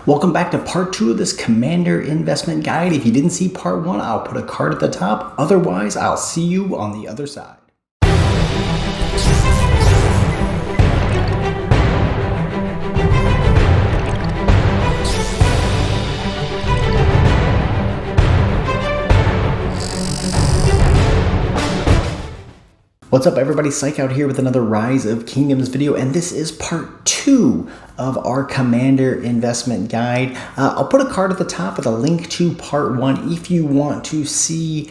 Welcome back to part 2 of this Commander investment guide. If you didn't see part 1, I'll put a card at the top. Otherwise, I'll see you on the other side. What's up everybody, Psych out here with another Rise of Kingdoms video, and this is part 2 of our Commander investment guide. I'll put a card at the top with a link to part 1 if you want to see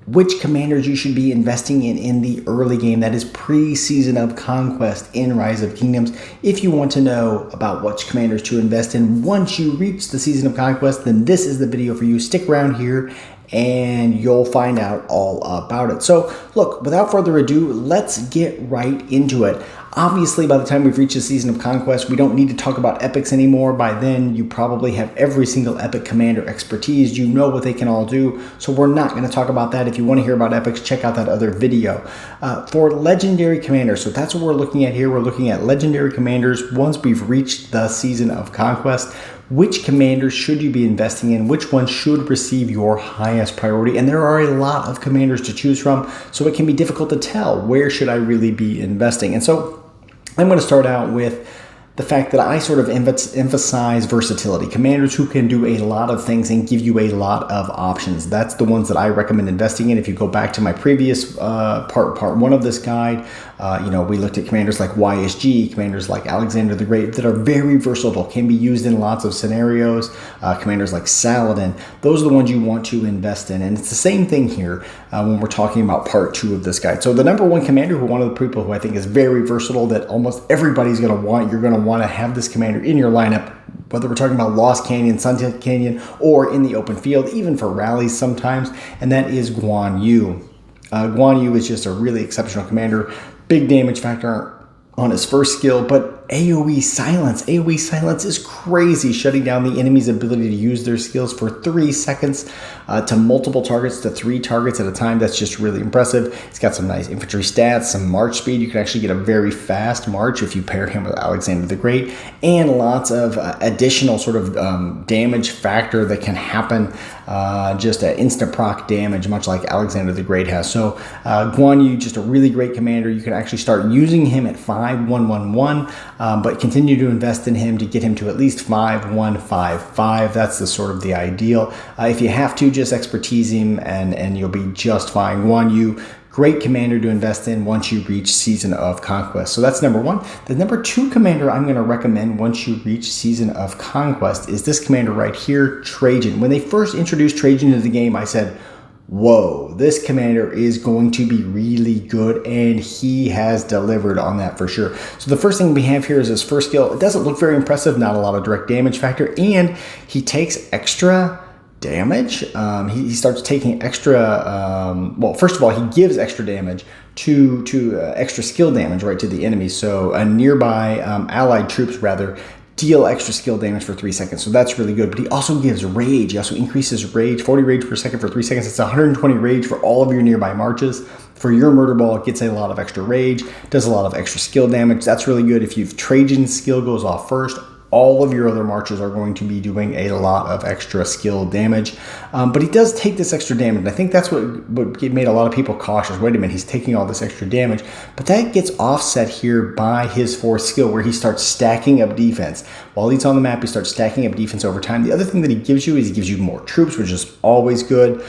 which commanders you should be investing in the early game, that is pre-season of Conquest in Rise of Kingdoms. If you want to know about which commanders to invest in once you reach the season of Conquest, then this is the video for you. Stick around here and you'll find out all about it. So look, without further ado, let's get right into it. Obviously, by the time we've reached the season of Conquest, we don't need to talk about epics anymore. By then, you probably have every single epic commander expertise. You know what they can all do, so we're not going to talk about that. If you want to hear about epics, check out that other video. For legendary commanders, so that's what we're looking at here. We're looking at legendary commanders once we've reached the season of Conquest. Which commanders should you be investing in? Which ones should receive your highest priority? And there are a lot of commanders to choose from, so it can be difficult to tell where should I really be investing. And so I'm going to start out with the fact that I sort of emphasize versatility. Commanders who can do a lot of things and give you a lot of options. That's the ones that I recommend investing in. If you go back to my previous part 1 of this guide, we looked at commanders like YSG, commanders like Alexander the Great that are very versatile, can be used in lots of scenarios. Commanders like Saladin, those are the ones you want to invest in. And it's the same thing here when we're talking about part 2 of this guide. So the number 1 commander, one of the people who I think is very versatile that almost everybody's going to want, you're going to want to have this commander in your lineup, whether we're talking about Lost Canyon, Sunset Canyon, or in the open field, even for rallies sometimes, and that is Guan Yu. Guan Yu is just a really exceptional commander, big damage factor on his first skill, but AoE silence. AoE silence is crazy, shutting down the enemy's ability to use their skills for 3 seconds to multiple targets, to 3 targets at a time. That's just really impressive. He's got some nice infantry stats, some march speed. You can actually get a very fast march if you pair him with Alexander the Great, and lots of additional sort of damage factor that can happen, just an instant proc damage, much like Alexander the Great has. So Guan Yu, just a really great commander. You can actually start using him at 5-1-1-1. But continue to invest in him to get him to at least 5-1-5-5. That's the sort of the ideal. If you have to, just expertise him and you'll be just fine. Guan Yu, great commander to invest in once you reach Season of Conquest. So that's number 1. The number 2 commander I'm going to recommend once you reach Season of Conquest is this commander right here, Trajan. When they first introduced Trajan into the game, I said, whoa, this commander is going to be really good, and he has delivered on that for sure. So the first thing we have here is his first skill. It doesn't look very impressive, not a lot of direct damage factor, and he takes extra damage. He starts taking extra, well, first of all, he gives extra damage to extra skill damage, right, to the enemy. So a nearby allied troops, rather, deal extra skill damage for 3 seconds. So that's really good. But he also gives rage. He also increases rage, 40 rage per second for 3 seconds. It's 120 rage for all of your nearby marches. For your murder ball, it gets a lot of extra rage, does a lot of extra skill damage. That's really good. If you've Trajan's skill goes off first, all of your other marches are going to be doing a lot of extra skill damage. But he does take this extra damage. And I think that's what made a lot of people cautious. Wait a minute, he's taking all this extra damage. But that gets offset here by his 4th skill, where he starts stacking up defense. While he's on the map, he starts stacking up defense over time. The other thing that he gives you is he gives you more troops, which is always good.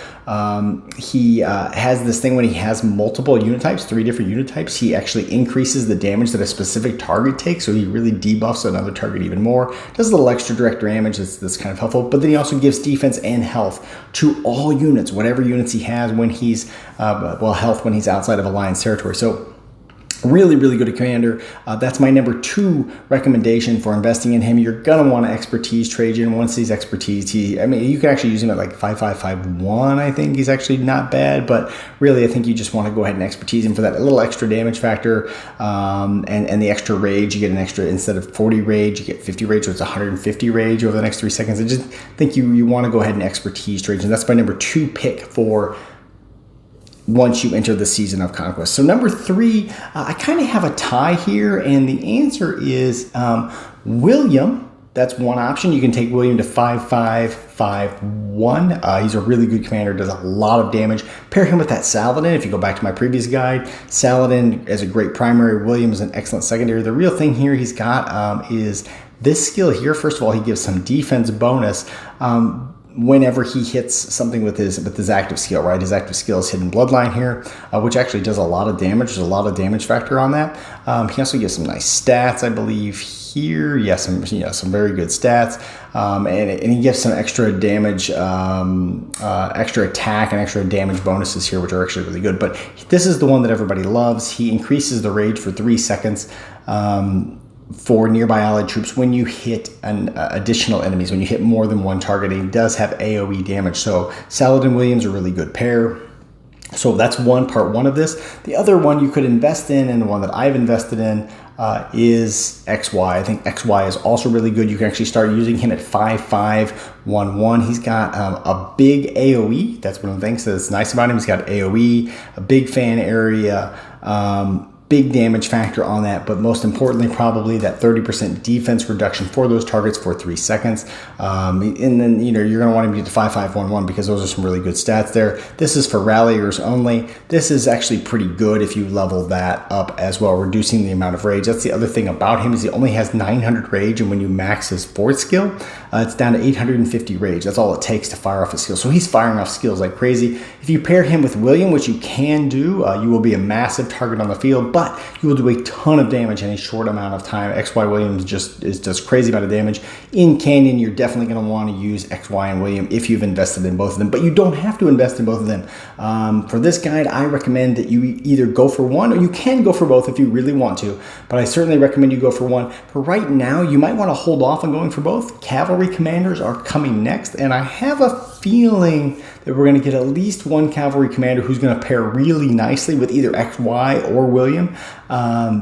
He has this thing when he has multiple unit types, 3 different unit types, he actually increases the damage that a specific target takes. So he really debuffs another target even more. Does a little extra direct damage that's kind of helpful, but then he also gives defense and health to all units, whatever units he has when he's, health when he's outside of Alliance territory. So really, really good commander. That's my number 2 recommendation for investing in him. You're going to want to expertise Trajan. Once he's expertised, you can actually use him at like 5-5-5-1. I think he's actually not bad, but really I think you just want to go ahead and expertise him for that little extra damage factor and the extra rage. You get an extra, instead of 40 rage, you get 50 rage, so it's 150 rage over the next 3 seconds. I just think you want to go ahead and expertise Trajan. That's my number 2 pick for once you enter the Season of Conquest. So number 3, I kind of have a tie here, and the answer is William that's one option. You can take William to 5-5-5-1. He's a really good commander, does a lot of damage. Pair him with that Saladin. If you go back to my previous guide, Saladin is a great primary. William is an excellent secondary. The real thing here he's got is this skill here. First of all, he gives some defense bonus whenever he hits something with his active skill, right? His active skill is Hidden Bloodline here, which actually does a lot of damage. There's a lot of damage factor on that. He also gives some nice stats, I believe, here. Yeah, some very good stats. And he gives some extra damage, extra attack and extra damage bonuses here, which are actually really good. But this is the one that everybody loves. He increases the rage for 3 seconds. For nearby allied troops when you hit additional enemies, when you hit more than one target. He does have AoE damage, so Saladin Williams are a really good pair. So that's part one of this. The other one you could invest in, and the one that I've invested in, is XY. I think XY is also really good. You can actually start using him at 5-5-1-1. He's got a big AoE. That's one of the things that's nice about him. He's got AoE, a big fan area, big damage factor on that, but most importantly, probably that 30% defense reduction for those targets for 3 seconds. And then, you're going to want him to get to 5-5-1-1 because those are some really good stats there. This is for ralliers only. This is actually pretty good if you level that up as well, reducing the amount of rage. That's the other thing about him, is he only has 900 rage, and when you max his 4th skill, it's down to 850 rage. That's all it takes to fire off his skill. So he's firing off skills like crazy. If you pair him with William, which you can do, you will be a massive target on the field, but you will do a ton of damage in a short amount of time. XY Williams does crazy amount of damage. In Canyon, you're definitely going to want to use XY and William if you've invested in both of them, but you don't have to invest in both of them. For this guide, I recommend that you either go for one, or you can go for both if you really want to, but I certainly recommend you go for one. For right now, you might want to hold off on going for both. Cavalry Commanders are coming next, and I have a feeling that we're going to get at least one Cavalry Commander who's going to pair really nicely with either XY or William,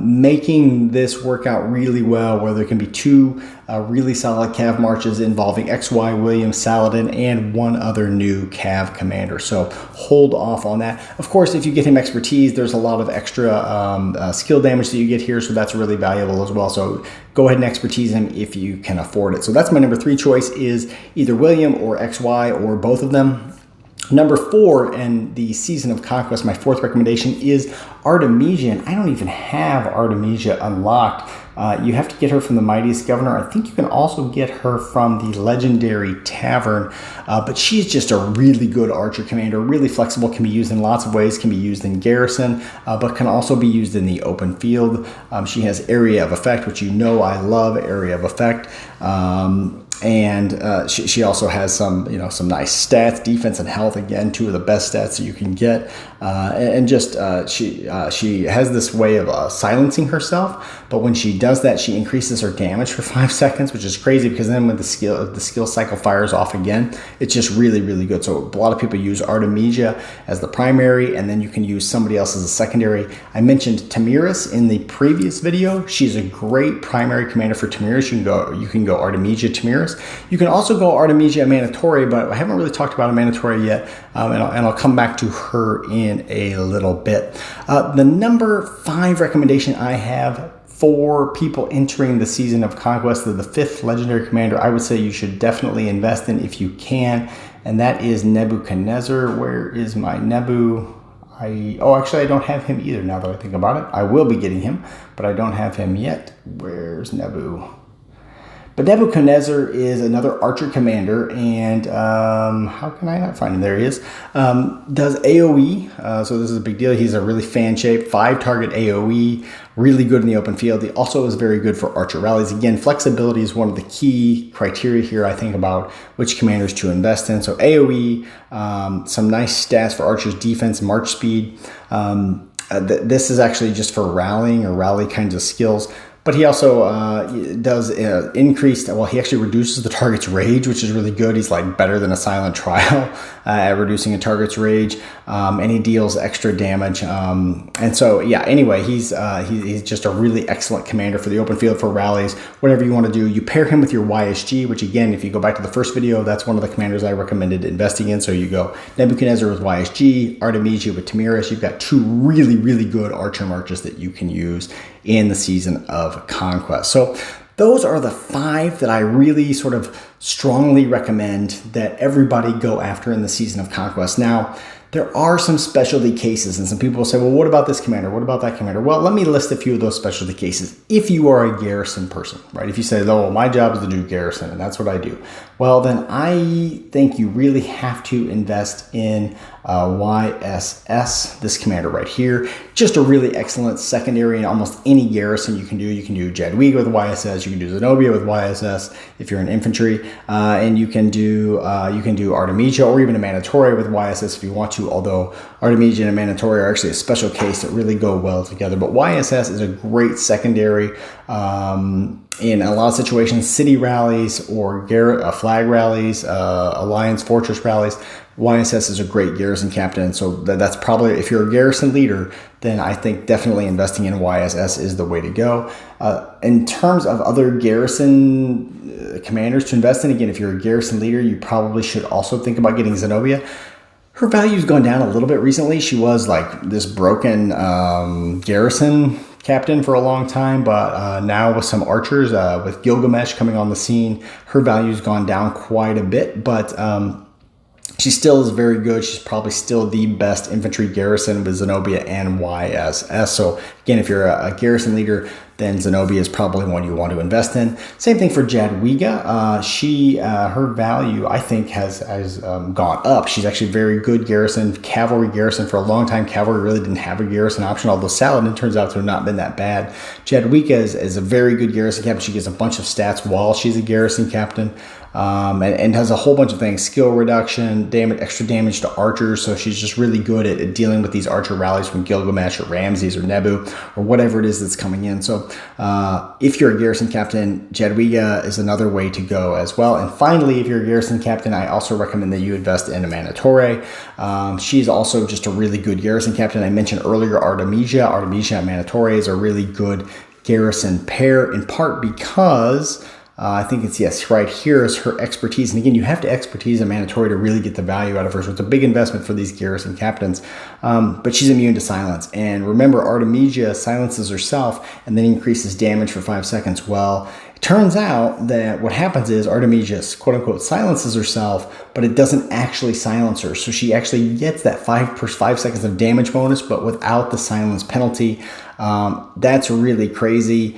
making this work out really well, where there can be 2 really solid Cav marches involving XY, William, Saladin, and one other new Cav commander. So hold off on that. Of course, if you get him expertise, there's a lot of extra skill damage that you get here, so that's really valuable as well. So go ahead and expertise him if you can afford it. So that's my number 3 choice, is either William or XY or both of them. Number 4 in the Season of Conquest, my 4th recommendation, is Artemisia. And I don't even have Artemisia unlocked. You have to get her from the Mightiest Governor. I think you can also get her from the Legendary Tavern. But she's just a really good archer commander, really flexible, can be used in lots of ways, can be used in garrison, but can also be used in the open field. She has Area of Effect, which I love Area of Effect. And she also has some nice stats, defense and health. Again, 2 of the best stats that you can get. She has this way of silencing herself, but when she does that, she increases her damage for 5 seconds, which is crazy, because then when the skill cycle fires off again, it's just really, really good. So a lot of people use Artemisia as the primary, and then you can use somebody else as a secondary. I mentioned Tamiris in the previous video. She's a great primary commander for Tamiris. You can go Artemisia Tamiris. You can also go Artemisia Manitore, but I haven't really talked about a Manitore yet, and I'll come back to her in a little bit. The number 5 recommendation I have for people entering the Season of Conquest, the 5th Legendary Commander, I would say you should definitely invest in if you can, and that is Nebuchadnezzar. Where is my Nebu? Actually, I don't have him either, now that I think about it. I will be getting him, but I don't have him yet. Where's Nebu? But Nebuchadnezzar is another archer commander, and how can I not find him? There he is. Does AoE, so this is a big deal. He's a really fan shape, 5-target AoE, really good in the open field. He also is very good for archer rallies. Again, flexibility is one of the key criteria here, I think, about which commanders to invest in. So AoE, some nice stats for archers, defense, march speed. This is actually just for rallying or rally kinds of skills. But he also does increased, he actually reduces the target's rage, which is really good. He's like better than a silent trial at reducing a target's rage, and he deals extra damage. And so, anyway, he's just a really excellent commander for the open field, for rallies, whatever you want to do. You pair him with your YSG, which again, if you go back to the first video, that's one of the commanders I recommended investing in. So you go Nebuchadnezzar with YSG, Artemisia with Tamiris. You've got 2 really, really good archer marches that you can use in the Season of Conquest. So Those are the 5 that I really sort of strongly recommend that everybody go after in the Season of Conquest. Now, there are some specialty cases, and some people will say, well, what about this commander? What about that commander? Well, let me list a few of those specialty cases. If you are a garrison person, right? If you say, oh, my job is to do garrison, and that's what I do. Well, then I think you really have to invest in YSS, this commander right here. Just a really excellent secondary in almost any garrison you can do. You can do Jadwiga with YSS. You can do Zenobia with YSS if you're in infantry, and you can do Artemisia or even a Manatore with YSS if you want to. Although Artemisia and Manatore are actually a special case that really go well together. But YSS is a great secondary in a lot of situations, city rallies or flag rallies, alliance fortress rallies. YSS is a great garrison captain, so that's probably, if you're a garrison leader, then I think definitely investing in YSS is the way to go. In terms of other garrison commanders to invest in, again, if you're a garrison leader, you probably should also think about getting Zenobia. Her value's gone down a little bit recently. She was like this broken garrison captain for a long time, but now with some archers, with Gilgamesh coming on the scene, her value's gone down quite a bit, but she still is very good. She's probably still the best infantry garrison with Zenobia and YSS. So again, if you're a garrison leader, then Zenobia is probably one you want to invest in. Same thing for Jadwiga. Her value, I think, has gone up. She's actually very good garrison, cavalry garrison. For a long time, cavalry really didn't have a garrison option, although Saladin turns out to have not been that bad. Jadwiga is a very good garrison captain. She gets a bunch of stats while she's a garrison captain. And has a whole bunch of things, skill reduction, extra damage to archers. So she's just really good at dealing with these archer rallies from Gilgamesh or Ramses or Nebu or whatever it is that's coming in. So if you're a garrison captain, Jadwiga is another way to go as well. And finally, if you're a garrison captain, I also recommend that you invest in a Manatore. She's also just a really good garrison captain. I mentioned earlier Artemisia. Artemisia and Manatore is a really good garrison pair, in part because I think it's, yes, right here is her expertise. And again, you have to expertise a Manatore to really get the value out of her. So it's a big investment for these garrison captains. But she's immune to silence. And remember, Artemisia silences herself and then increases damage for 5 seconds. Well, it turns out that what happens is Artemisia, quote unquote, silences herself, but it doesn't actually silence her. So she actually gets that 5 seconds of damage bonus, but without the silence penalty. That's really crazy.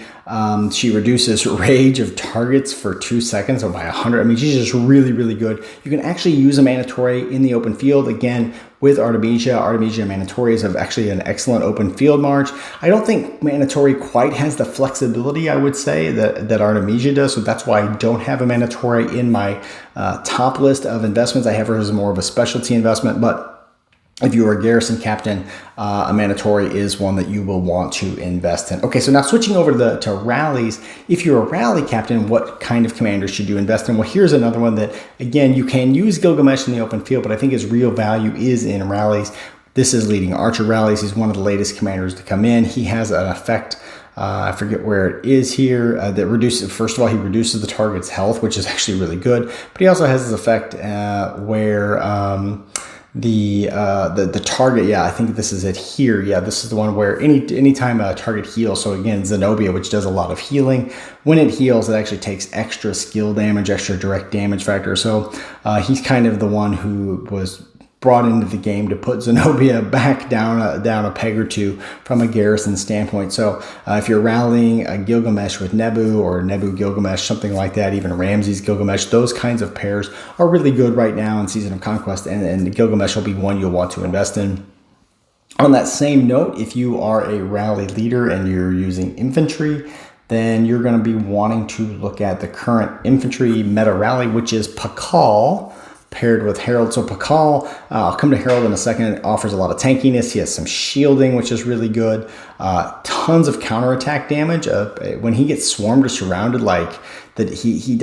She reduces rage of targets for 2 seconds, or by 100. I mean, she's just really, really good. You can actually use a Manatore in the open field. Again, with Artemisia and Manatores have actually an excellent open field march. I don't think Manatore quite has the flexibility, I would say, that Artemisia does. So that's why I don't have a Manatore in my top list of investments. I have her as more of a specialty investment, but if you are a garrison captain, a Manatore is one that you will want to invest in. Okay, so now switching over to rallies. If you're a rally captain, what kind of commander should you invest in? Well, here's another one that, again, you can use Gilgamesh in the open field, but I think his real value is in rallies. This is leading archer rallies. He's one of the latest commanders to come in. He has an effect, I forget where it is here, that reduces, first of all, he reduces the target's health, which is actually really good, but he also has this effect where the target, yeah, I think this is it here. Yeah, this is the one where anytime a target heals, so again, Zenobia, which does a lot of healing, when it heals, it actually takes extra skill damage, extra direct damage factor. So he's kind of the one who was brought into the game to put Zenobia back down a peg or two from a garrison standpoint. So if you're rallying a Gilgamesh with Nebu or Nebu Gilgamesh, something like that, even Ramses Gilgamesh, those kinds of pairs are really good right now in Season of Conquest, and Gilgamesh will be one you'll want to invest in. On that same note, if you are a rally leader and you're using infantry, then you're going to be wanting to look at the current infantry meta rally, which is Pakal, paired with Herald. So Pakal, I'll come to Herald in a second, offers a lot of tankiness. He has some shielding, which is really good. Tons of counterattack damage. When he gets swarmed or surrounded, like that, he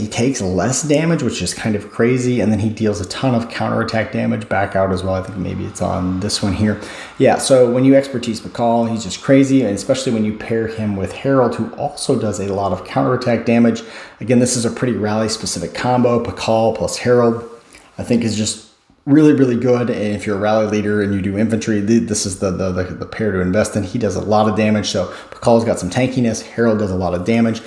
takes less damage, which is kind of crazy. And then he deals a ton of counterattack damage back out as well. I think maybe it's on this one here. Yeah, so when you expertise Pakal, he's just crazy, and especially when you pair him with Herald, who also does a lot of counterattack damage. Again, this is a pretty rally-specific combo. Pakal plus Herald, I think, is just really, really good. And if you're a rally leader and you do infantry, this is the pair to invest in. He does a lot of damage. So Pakal's got some tankiness. Herald does a lot of damage.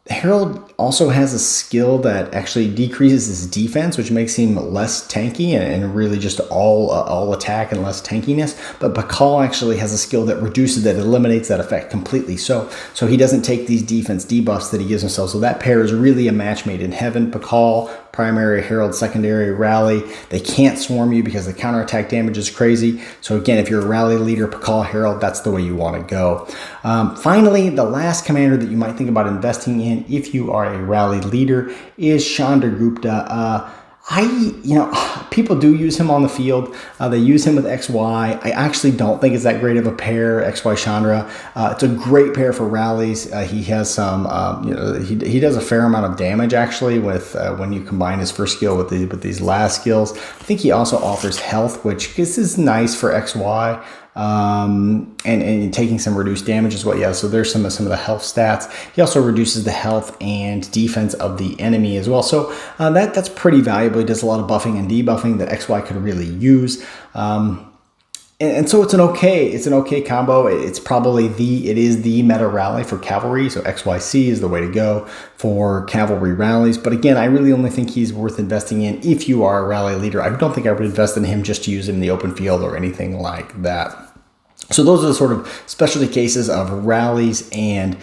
Harold also has a skill that actually decreases his defense, which makes him less tanky and really just all attack and less tankiness. But Pakal actually has a skill that reduces that, eliminates that effect completely. So he doesn't take these defense debuffs that he gives himself. So that pair is really a match made in heaven. Pakal, primary, Harold, secondary, rally. They can't swarm you because the counterattack damage is crazy. So again, if you're a rally leader, Pakal, Harold, that's the way you want to go. Finally, the last commander that you might think about investing in if you are a rally leader is Chandragupta. People do use him on the field. They use him with XY. I actually don't think it's that great of a pair, XY Chandra. It's a great pair for rallies. He has some, he does a fair amount of damage actually with when you combine his first skill with these last skills. I think he also offers health, which is nice for XY. And taking some reduced damage as well. Yeah, so there's some of the health stats. He also reduces the health and defense of the enemy as well. So that's pretty valuable. He does a lot of buffing and debuffing that XY could really use. And so it's an okay combo. It is the meta rally for cavalry. So XYC is the way to go for cavalry rallies. But again, I really only think he's worth investing in if you are a rally leader. I don't think I would invest in him just to use him in the open field or anything like that. So those are the sort of specialty cases of rallies and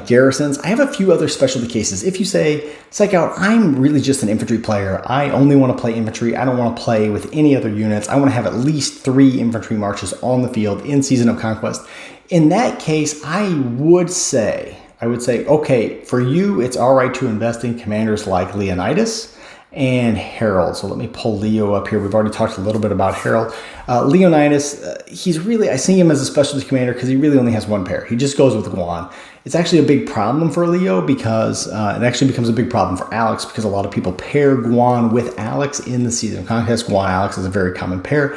garrisons. I have a few other specialty cases. If you say, psych out, I'm really just an infantry player. I only want to play infantry. I don't want to play with any other units. I want to have at least 3 infantry marches on the field in Season of Conquest. In that case, I would say, okay, for you, it's all right to invest in commanders like Leonidas and Harold. So let me pull Leo up here. We've already talked a little bit about Harold. Leonidas, I see him as a specialty commander because he really only has one pair. He just goes with Guan. It's actually a big problem for Leo because it actually becomes a big problem for Alex because a lot of people pair Guan with Alex in the Season of Conquest. Guan Alex is a very common pair.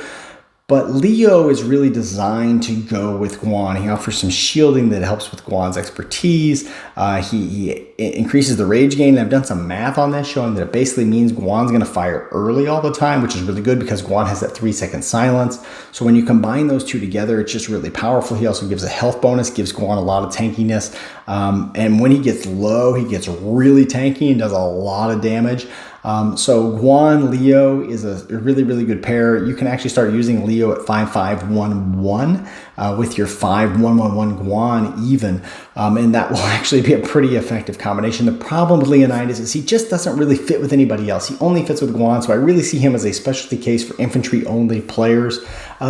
But Leo is really designed to go with Guan. He offers some shielding that helps with Guan's expertise. He increases the rage gain. And I've done some math on this showing that it basically means Guan's going to fire early all the time, which is really good because Guan has that 3-second silence. So when you combine those two together, it's just really powerful. He also gives a health bonus, gives Guan a lot of tankiness. And when he gets low, he gets really tanky and does a lot of damage. So Guan Leo is a really, really good pair. You can actually start using Leo at 5511 with your 5111 Guan even, and that will actually be a pretty effective combination. The problem with Leonidas is he just doesn't really fit with anybody else. He only fits with Guan, so I really see him as a specialty case for infantry only players.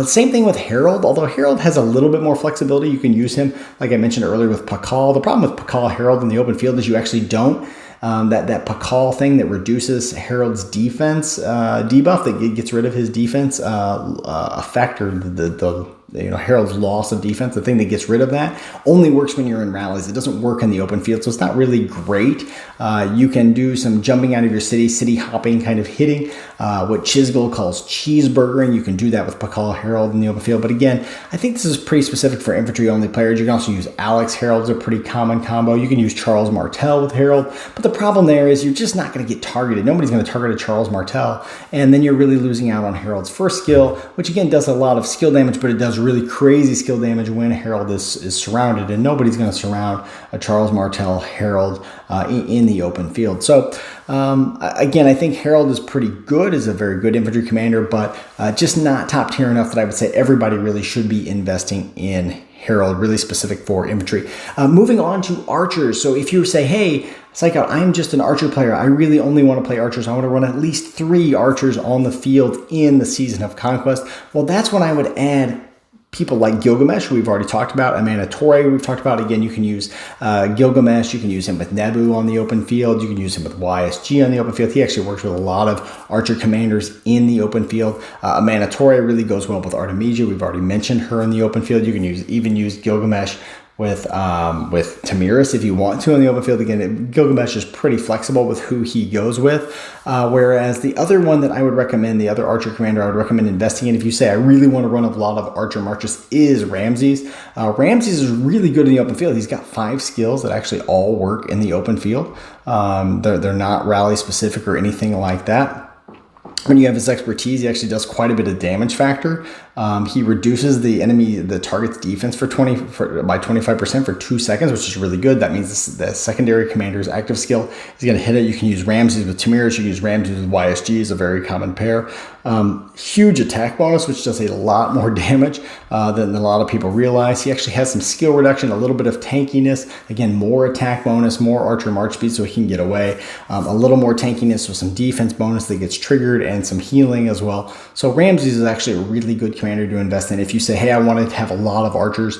Same thing with Harold, although Harold has a little bit more flexibility. You can use him, like I mentioned earlier, with Pakal. The problem with Pakal Harold in the open field is you actually don't. That Pakal thing that reduces Harold's defense debuff, that gets rid of his defense effect, or Harold's loss of defense, the thing that gets rid of that, only works when you're in rallies. It doesn't work in the open field, so it's not really great. You can do some jumping out of your city hopping kind of hitting, what Chisgel calls cheeseburgering. You can do that with Pakal Harold in the open field. But again, I think this is pretty specific for infantry only players. You can also use Alex Harold's a pretty common combo. You can use Charles Martel with Harold. But the problem there is you're just not going to get targeted. Nobody's going to target a Charles Martel. And then you're really losing out on Harold's first skill, which again does a lot of skill damage, but it does really crazy skill damage when Harold is surrounded, and nobody's going to surround a Charles Martel Harold in the open field. So again, I think Harold is pretty good, is a very good infantry commander, but just not top tier enough that I would say everybody really should be investing in Harold, really specific for infantry. Moving on to archers. So if you say, hey, psych out, I'm just an archer player. I really only want to play archers. I want to run at least 3 archers on the field in the Season of Conquest. Well, that's when I would add people like Gilgamesh, who we've already talked about, Amana Torre, we've talked about. Again, you can use Gilgamesh. You can use him with Nebu on the open field. You can use him with YSG on the open field. He actually works with a lot of archer commanders in the open field. Amana Torre really goes well with Artemisia. We've already mentioned her in the open field. You can even use Gilgamesh with Tamiris if you want to in the open field. Again, Gilgamesh is pretty flexible with who he goes with. Whereas the other one that I would recommend, the other archer commander I would recommend investing in if you say I really want to run a lot of archer marches, is Ramses. Ramses is really good in the open field. He's got 5 skills that actually all work in the open field. They're not rally specific or anything like that. When you have his expertise, he actually does quite a bit of damage factor. He reduces the target's defense by 25% for 2 seconds, which is really good. That means the secondary commander's active skill is going to hit it. You can use Ramses with Tamiris. You can use Ramses with YSG. Is a very common pair. Huge attack bonus, which does a lot more damage than a lot of people realize. He actually has some skill reduction, a little bit of tankiness. Again, more attack bonus, more archer march speed so he can get away. A little more tankiness with some defense bonus that gets triggered and some healing as well. So Ramses is actually a really good commander to invest in if you say, hey, I want to have a lot of archers.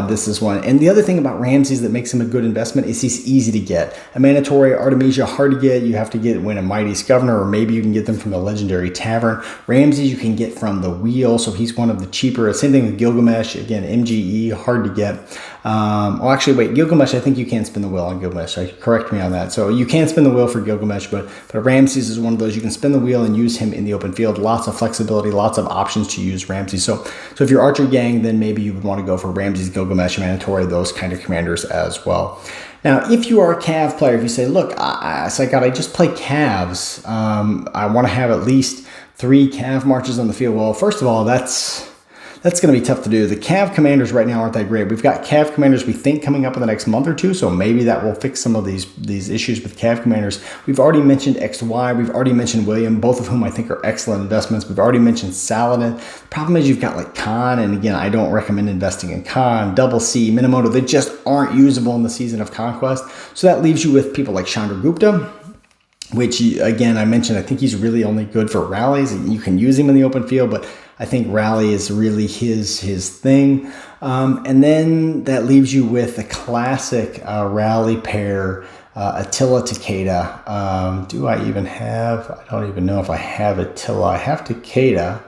This is one. And the other thing about Ramses that makes him a good investment is he's easy to get. A Mandatory Artemisia, hard to get. You have to win a Mighty's Governor, or maybe you can get them from the Legendary Tavern. Ramses you can get from the Wheel, so he's one of the cheaper. Same thing with Gilgamesh. Again, MGE, hard to get. Gilgamesh, I think you can spin the wheel on Gilgamesh. Correct me on that. So you can spin the wheel for Gilgamesh, but Ramses is one of those. You can spin the wheel and use him in the open field. Lots of flexibility, lots of options to use Ramses. So if you're Archer Gang, then maybe you would want to go for Ramses, Gilgamesh, Mandatory, those kind of commanders as well. Now, if you are a Cav player, if you say, look, I just play Cavs. I want to have at least 3 Cav marches on the field. Well, first of all, that's going to be tough to do. The Cav commanders right now aren't that great. We've got Cav commanders we think coming up in the next month or two, so maybe that will fix some of these issues with Cav commanders. We've already mentioned XY. We've already mentioned William, both of whom I think are excellent investments. We've already mentioned Saladin. The problem is you've got like Khan, and again, I don't recommend investing in Khan, Double C, Minamoto. They just aren't usable in the season of Conquest. So that leaves you with people like Chandragupta, which, again, I mentioned, I think he's really only good for rallies. You can use him in the open field, but I think rally is really his thing. And then that leaves you with a classic rally pair, Attila Takeda. Do I even have, I don't even know if I have Attila. I have Takeda.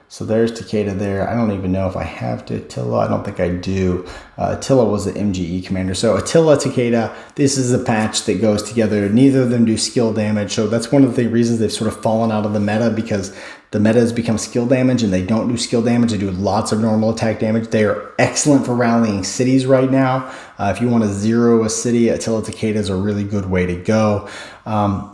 So there's Takeda there. I don't even know if I have Attila. I don't think I do. Attila was the MGE commander. So Attila, Takeda, this is a patch that goes together. Neither of them do skill damage. So that's one of the reasons they've sort of fallen out of the meta, because the meta has become skill damage and they don't do skill damage. They do lots of normal attack damage. They are excellent for rallying cities right now. If you want to zero a city, Attila Takeda is a really good way to go.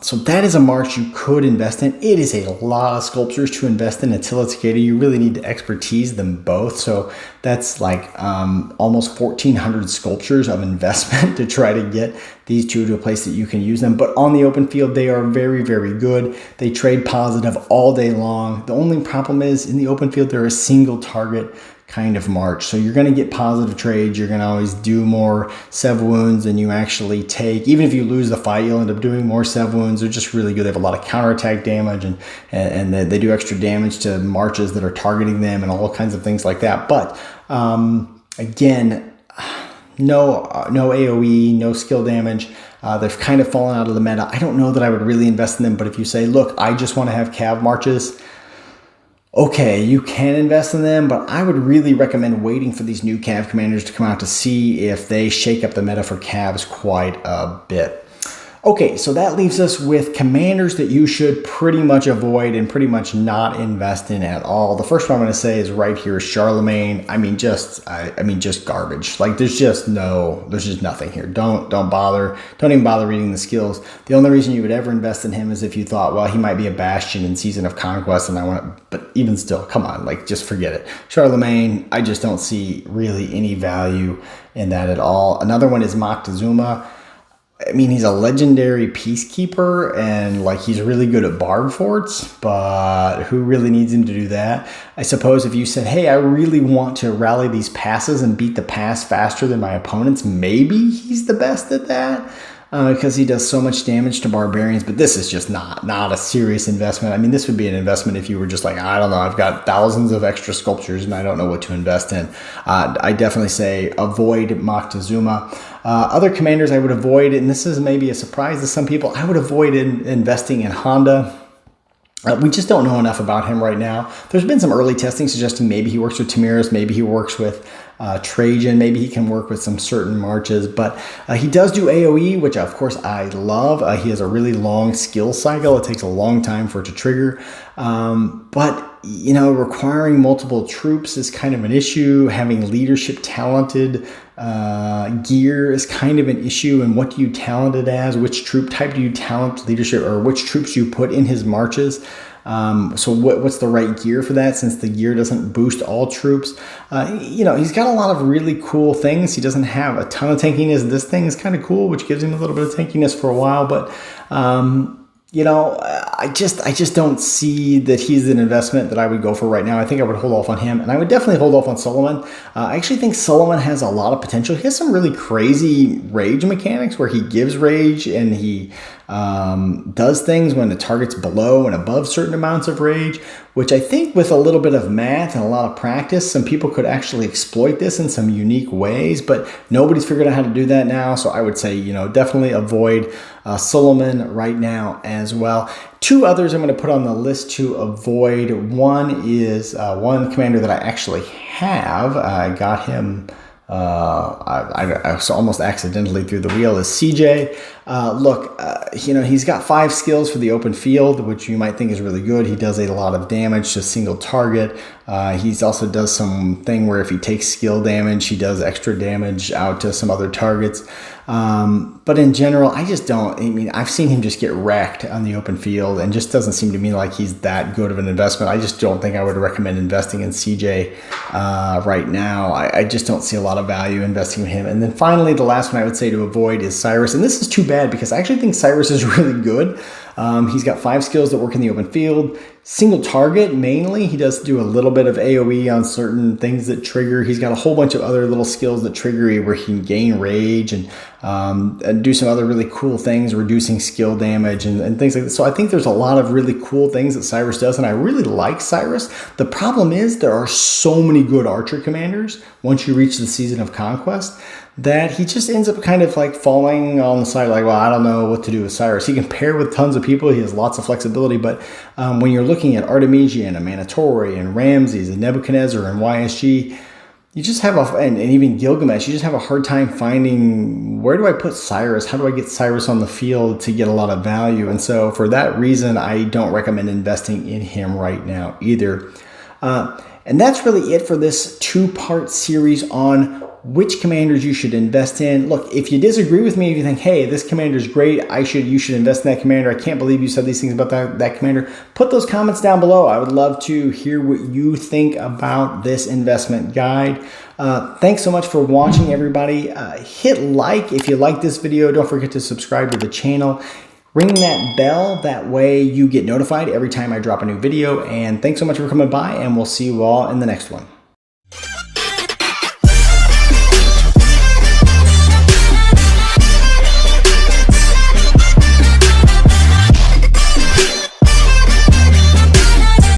So that is a march you could invest in. It is a lot of sculptures to invest in. Attila Takeda, you really need to expertise them both. So that's like almost 1,400 sculptures of investment to try to get these two to a place that you can use them. But on the open field, they are very, very good. They trade positive all day long. The only problem is in the open field, they're a single target kind of march. So you're going to get positive trades. You're going to always do more sev wounds than you actually take. Even if you lose the fight, you'll end up doing more sev wounds. They're just really good. They have a lot of counterattack damage, and they do extra damage to marches that are targeting them and all kinds of things like that. But again, no AoE, no skill damage. They've kind of fallen out of the meta. I don't know that I would really invest in them, but if you say, look, I just want to have Cav marches, okay, you can invest in them, but I would really recommend waiting for these new Cav commanders to come out to see if they shake up the meta for Cavs quite a bit. Okay, so that leaves us with commanders that you should pretty much avoid and pretty much not invest in at all. The first one I'm going to say is right here, Charlemagne. I mean, just garbage. Like there's just nothing here. Don't bother. Don't even bother reading the skills. The only reason you would ever invest in him is if you thought, well, he might be a bastion in Season of Conquest, and I want to. But even still, come on, like just forget it. Charlemagne, I just don't see really any value in that at all. Another one is Moctezuma. I mean, he's a legendary peacekeeper and like he's really good at barb forts, but who really needs him to do that? I suppose if you said, hey, I really want to rally these passes and beat the pass faster than my opponents, maybe he's the best at that. Because he does so much damage to barbarians, but this is just not a serious investment. I mean, this would be an investment if you were just like, I don't know, I've got thousands of extra sculptures and I don't know what to invest in. I definitely say avoid Moctezuma. Other commanders I would avoid, and this is maybe a surprise to some people, I would avoid investing in Honda. We just don't know enough about him right now. There's been some early testing suggesting maybe he works with Tamiris, maybe he works with Trajan, maybe he can work with some certain marches, but he does do AoE, which of course I love. He has a really long skill cycle. It takes a long time for it to trigger, but you know, requiring multiple troops is kind of an issue. Having leadership talented gear is kind of an issue. And what do you talent it as? Which troop type do you talent leadership, or which troops you put in his marches? So what's the right gear for that, since the gear doesn't boost all troops? You know, he's got a lot of really cool things. He doesn't have a ton of tankiness. This thing is kind of cool, which gives him a little bit of tankiness for a while, but you know, I just don't see that he's an investment that I would go for right now. I think I would hold off on him, and I would definitely hold off on Solomon. I actually think Solomon has a lot of potential. He has some really crazy rage mechanics where he gives rage and he does things when the target's below and above certain amounts of rage, which I think with a little bit of math and a lot of practice, some people could actually exploit this in some unique ways, but nobody's figured out how to do that now. So I would say, you know, definitely avoid Solomon right now as well. Two others I'm going to put on the list to avoid. One is one commander that I actually have. I got him I almost accidentally through the wheel, is CJ. Look, you know, he's got 5 skills for the open field, which you might think is really good. He does a lot of damage to a single target. He's also does some thing where if he takes skill damage, he does extra damage out to some other targets. But in general, I just don't, I mean, I've seen him just get wrecked on the open field and just doesn't seem to me like he's that good of an investment. I just don't think I would recommend investing in CJ right now. I just don't see a lot of value investing in him. And then finally, the last one I would say to avoid is Cyrus. And this is too bad because I actually think Cyrus is really good. He's got 5 skills that work in the open field. Single target mainly. He does do a little bit of AoE on certain things that trigger. He's got a whole bunch of other little skills that trigger where he can gain rage and do some other really cool things, reducing skill damage and things like that. So I think there's a lot of really cool things that Cyrus does, and I really like Cyrus. The problem is there are so many good archer commanders once you reach the season of Conquest that he just ends up kind of like falling on the side, like, well, I don't know what to do with Cyrus. He can pair with tons of people. He has lots of flexibility, but when you're looking at Artemisian and Manatori and Ramses and Nebuchadnezzar and YSG, you just have and even Gilgamesh, you just have a hard time finding, where do I put Cyrus? How do I get Cyrus on the field to get a lot of value? And so for that reason, I don't recommend investing in him right now either. And that's really it for this 2-part series on which commanders you should invest in. Look, if you disagree with me, if you think, hey, this commander is great, you should invest in that commander, I can't believe you said these things about that commander, put those comments down below. I would love to hear what you think about this investment guide. Thanks so much for watching, everybody. Hit like if you like this video. Don't forget to subscribe to the channel. Ring that bell, that way you get notified every time I drop a new video. And thanks so much for coming by, and we'll see you all in the next one.